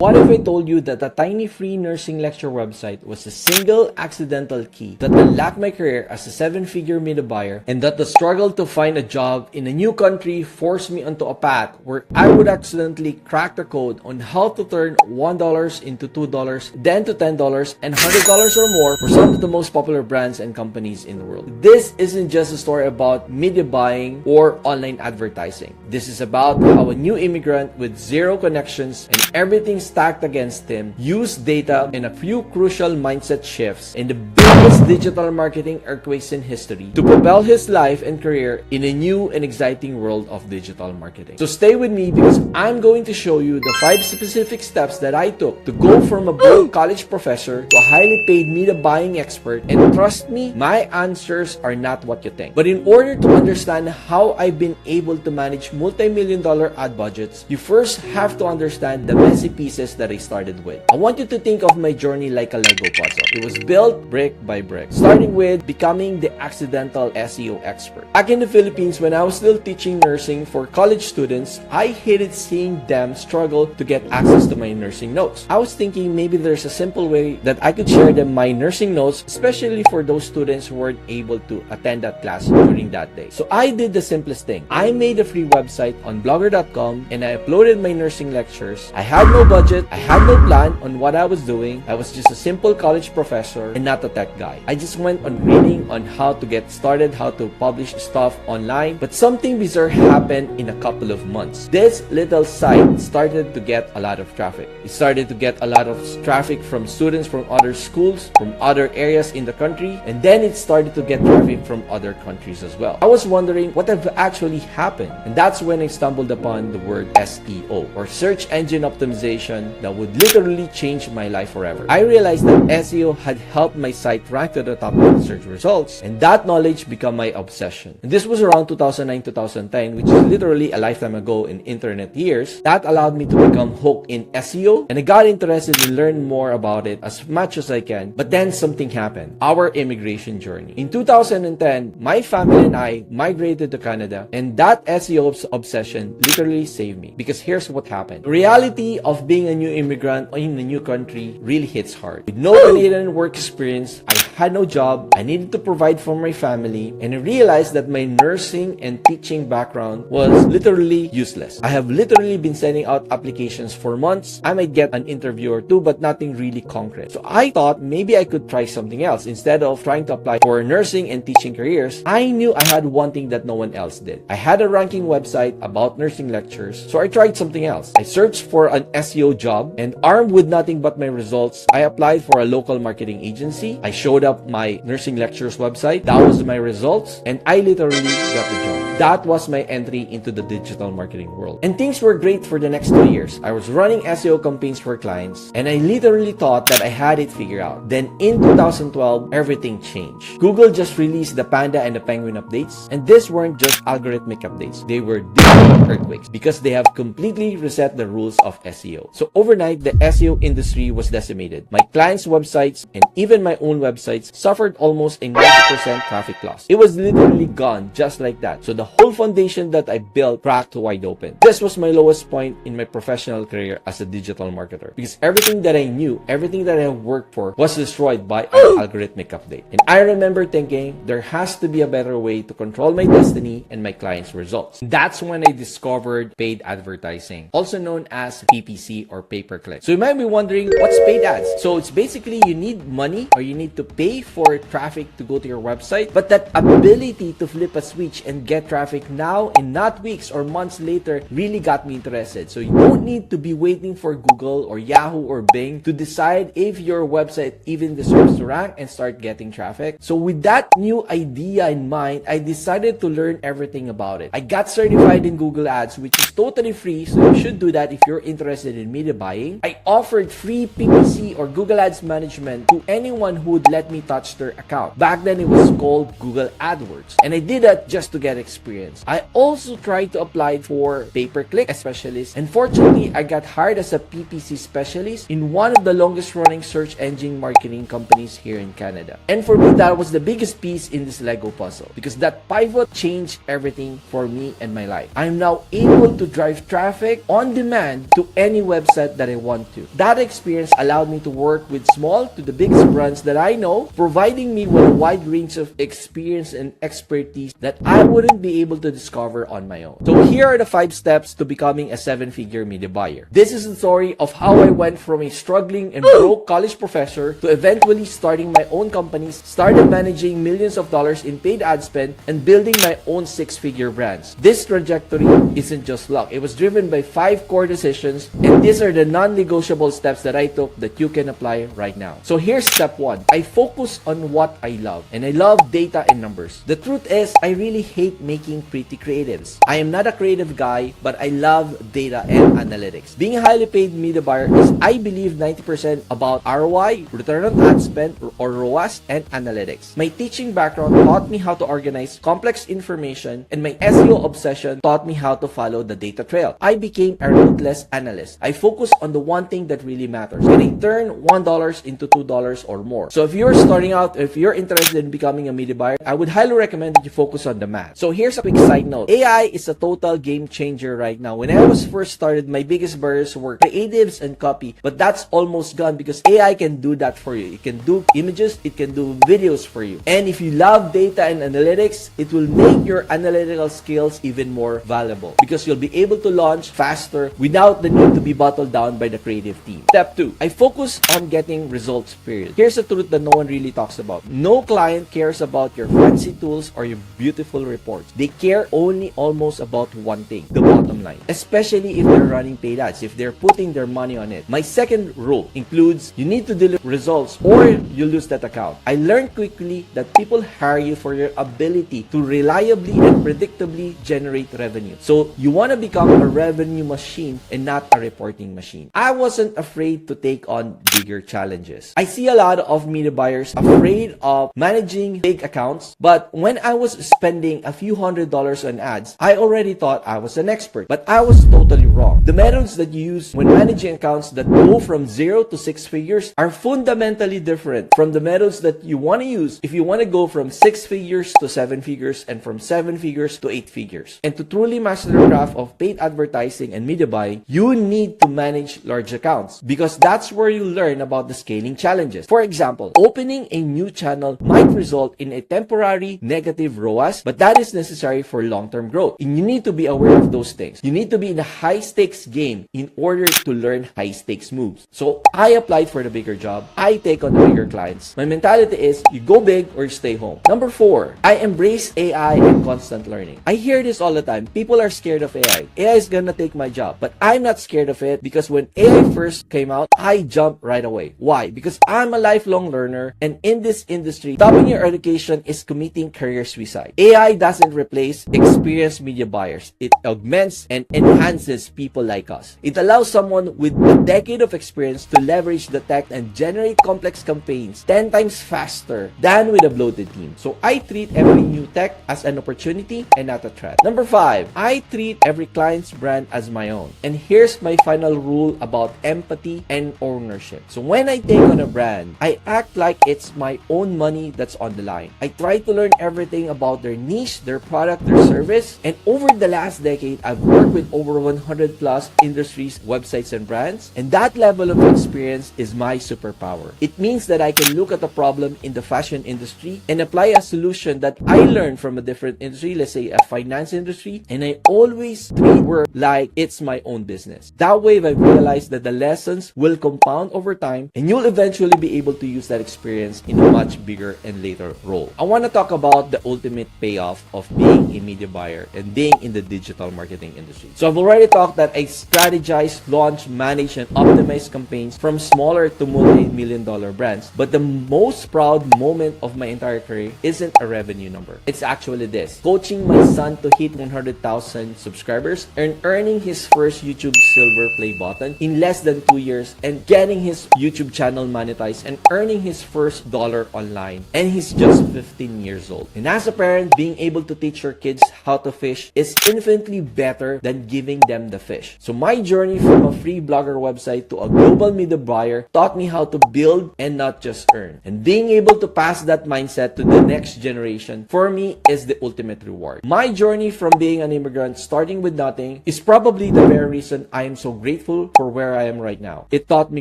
What if I told you that a tiny free nursing lecture website was a single accidental key that unlocked my career as a 7-figure media buyer, and that the struggle to find a job in a new country forced me onto a path where I would accidentally crack the code on how to turn $1 into $2, then to $10 and $100 or more for some of the most popular brands and companies in the world. This isn't just a story about media buying or online advertising. This is about how a new immigrant with zero connections and everything stacked against him used data and a few crucial mindset shifts in the biggest digital marketing earthquakes in history to propel his life and career in a new and exciting world of digital marketing. So stay with me, because I'm going to show you the 5 specific steps that I took to go from a broke college professor to a highly paid media buying expert. And trust me, my answers are not what you think. But in order to understand how I've been able to manage multi-million-dollar ad budgets, you first have to understand the messy pieces that I started with. I want you to think of my journey like a Lego puzzle. It was built brick by brick, starting with becoming the accidental SEO expert. Back in the Philippines, when I was still teaching nursing for college students, I hated seeing them struggle to get access to my nursing notes. I was thinking maybe there's a simple way that I could share them my nursing notes, especially for those students who weren't able to attend that class during that day. So I did the simplest thing. I made a free website on blogger.com and I uploaded my nursing lectures. I had no budget, I had no plan on what I was doing. I was just a simple college professor and not a tech guy. I just went on reading on how to get started, how to publish stuff online. But something bizarre happened in a couple of months. This little site started to get a lot of traffic. It started to get a lot of traffic from students from other schools, from other areas in the country, and then it started to get traffic from other countries as well. I was wondering what have actually happened, and that's when I stumbled upon the word SEO, or search engine optimization, that would literally change my life forever. I realized that SEO had helped my site rank to the top of the search results, and that knowledge became my obsession. And this was around 2009-2010, which is literally a lifetime ago in internet years. That allowed me to become hooked in SEO, and I got interested in learn more about it as much as I can. But then something happened. Our immigration journey. In 2010, my family and I migrated to Canada, and that SEO obsession literally saved me. Because here's what happened. The reality of being a new immigrant in a new country really hits hard. With no Canadian work experience, I had no job, I needed to provide for my family, and I realized that my nursing and teaching background was literally useless. I have literally been sending out applications for months. I might get an interview or two, but nothing really concrete. So I thought maybe I could try something else. Instead of trying to apply for nursing and teaching careers, I knew I had one thing that no one else did. I had a ranking website about nursing lectures, so I tried something else. I searched for an SEO job, and armed with nothing but my results, I applied for a local marketing agency. I showed up my nursing lectures website. That was my results, and I literally got the job. That was my entry into the digital marketing world. And things were great for the next 2 years. I was running SEO campaigns for clients, and I literally thought that I had it figured out. Then in 2012, everything changed. Google just released the Panda and the Penguin updates, and these weren't just algorithmic updates. They were digital earthquakes, because they have completely reset the rules of SEO. So overnight, the SEO industry was decimated. My clients' websites and even my own websites suffered almost a 90% traffic loss. It was literally gone just like that. So the whole foundation that I built cracked wide open. This was my lowest point in my professional career as a digital marketer, because everything that I knew, everything that I worked for was destroyed by an algorithmic update. And I remember thinking there has to be a better way to control my destiny and my clients' results. That's when I discovered paid advertising, also known as PPC or pay-per-click. So you might be wondering, what's paid ads? So it's basically you need money, or you need to pay for traffic to go to your website, but that ability to flip a switch and get traffic now and not weeks or months later really got me interested. So you don't need to be waiting for Google or Yahoo or Bing to decide if your website even deserves to rank and start getting traffic. So with that new idea in mind, I decided to learn everything about it. I got certified in Google Ads, which is totally free, so you should do that if you're interested in media buying. I offered free PPC or Google Ads management to anyone who would let me touch their account. Back then, it was called Google AdWords, and I did that just to get experience. I also tried to apply for pay-per-click specialist, and fortunately, I got hired as a PPC specialist in one of the longest running search engine marketing companies here in Canada. And for me, that was the biggest piece in this Lego puzzle, because that pivot changed everything for me and my life. I'm now now able to drive traffic on demand to any website that I want to. That experience allowed me to work with small to the biggest brands that I know, providing me with a wide range of experience and expertise that I wouldn't be able to discover on my own. So here are the 5 steps to becoming a 7-figure media buyer. This is the story of how I went from a struggling and broke college professor to eventually starting my own companies, started managing millions of dollars in paid ad spend, and building my own 6-figure brands. This trajectory isn't just luck. It was driven by 5 core decisions, and these are the non-negotiable steps that I took that you can apply right now. So here's step 1. I focus on what I love, and I love data and numbers. The truth is, I really hate making pretty creatives. I am not a creative guy, but I love data and analytics. Being a highly paid media buyer is, I believe, 90% about ROI, return on ad spend, or ROAS, and analytics. My teaching background taught me how to organize complex information, and my SEO obsession taught me how to follow the data trail. I became a ruthless analyst. I focus on the one thing that really matters. Can I turn $1 into $2 or more? So if you're starting out, if you're interested in becoming a media buyer, I would highly recommend that you focus on the math. So here's a quick side note. AI is a total game changer right now. When I was first started, my biggest barriers were creatives and copy, but that's almost gone because AI can do that for you. It can do images, it can do videos for you. And if you love data and analytics, it will make your analytical skills even more valuable because you'll be able to launch faster without the need to be bottled down by the creative team. Step 2. I focus on getting results, period. Here's the truth that no one really talks about. No client cares about your fancy tools or your beautiful reports. They care only almost about one thing, the bottom line. Especially if they're running paid ads, if they're putting their money on it. My second rule includes you need to deliver results or you lose that account. I learned quickly that people hire you for your ability to reliably and predictably generate revenue. So you want to become a revenue machine and not a reporting machine. I wasn't afraid to take on bigger challenges. I see a lot of media buyers afraid of managing big accounts, but when I was spending a few $100s on ads, I already thought I was an expert, but I was totally wrong. The methods that you use when managing accounts that go from 0 to 6 figures are fundamentally different from the methods that you want to use if you want to go from 6 figures to 7 figures and from 7 figures to 8 figures. And to truly master the craft of paid advertising and media buying, you need to manage large accounts because that's where you learn about the scaling challenges. For example, opening a new channel might result in a temporary negative ROAS, but that is necessary for long-term growth. And you need to be aware of those things. You need to be in a high-stakes game in order to learn high-stakes moves. So I applied for the bigger job. I take on the bigger clients. My mentality is you go big or you stay home. Number 4, I embrace AI and constant learning. I hear this all the time. People are scared of AI. AI is gonna take my job. But I'm not scared of it because when AI first came out, I jumped right away. Why? Because I'm a lifelong learner, and in this industry, stopping your education is committing career suicide. AI doesn't replace experienced media buyers. It augments and enhances people like us. It allows someone with a decade of experience to leverage the tech and generate complex campaigns 10 times faster than with a bloated team. So I treat every new tech as an opportunity and not a threat. Number 5, I treat every client's brand as my own. And here's my final rule about empathy and ownership. So when I take on a brand, I act like it's my own money that's on the line. I try to learn everything about their niche, their product, their service. And over the last decade, I've worked with over 100 plus industries, websites, and brands. And that level of experience is my superpower. It means that I can look at a problem in the fashion industry and apply a solution that I learned from a different industry, let's say a finance industry, and I always treat work like it's my own business. That way, I've realized that the lessons will compound over time and you'll eventually be able to use that experience in a much bigger and later role. I want to talk about the ultimate payoff of being a media buyer and being in the digital marketing industry. So I've already talked that I strategize, launch, manage, and optimize campaigns from smaller to multi-million dollar brands. But the most proud moment of my entire career isn't a revenue number. It's actually this: coaching my son to hit 100,000 subscribers and earning his first YouTube Silver Play button in less than 2 years and getting his YouTube channel monetized and earning his first dollar online. And he's just 15 years old. And as a parent, being able to teach your kids how to fish is infinitely better than giving them the fish. So my journey from a free blogger website to a global media buyer taught me how to build and not just earn. And being able to pass that mindset to the next generation, for me, is the ultimate reward. My journey from being an immigrant quadrant, starting with nothing, is probably the very reason I am so grateful for where I am right now. It taught me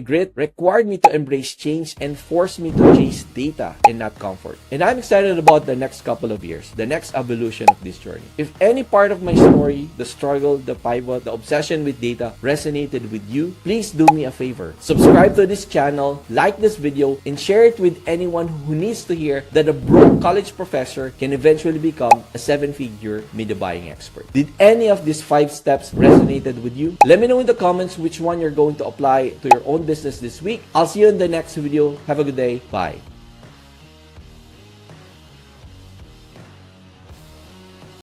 grit, required me to embrace change, and forced me to chase data and not comfort. And I'm excited about the next couple of years, the next evolution of this journey. If any part of my story, the struggle, the pivot, the obsession with data resonated with you, please do me a favor. Subscribe to this channel, like this video, and share it with anyone who needs to hear that a broke college professor can eventually become a 7-figure media buying expert. Did any of these 5 steps resonated with you? Let me know in the comments which one you're going to apply to your own business this week. I'll see you in the next video. Have a good day. Bye.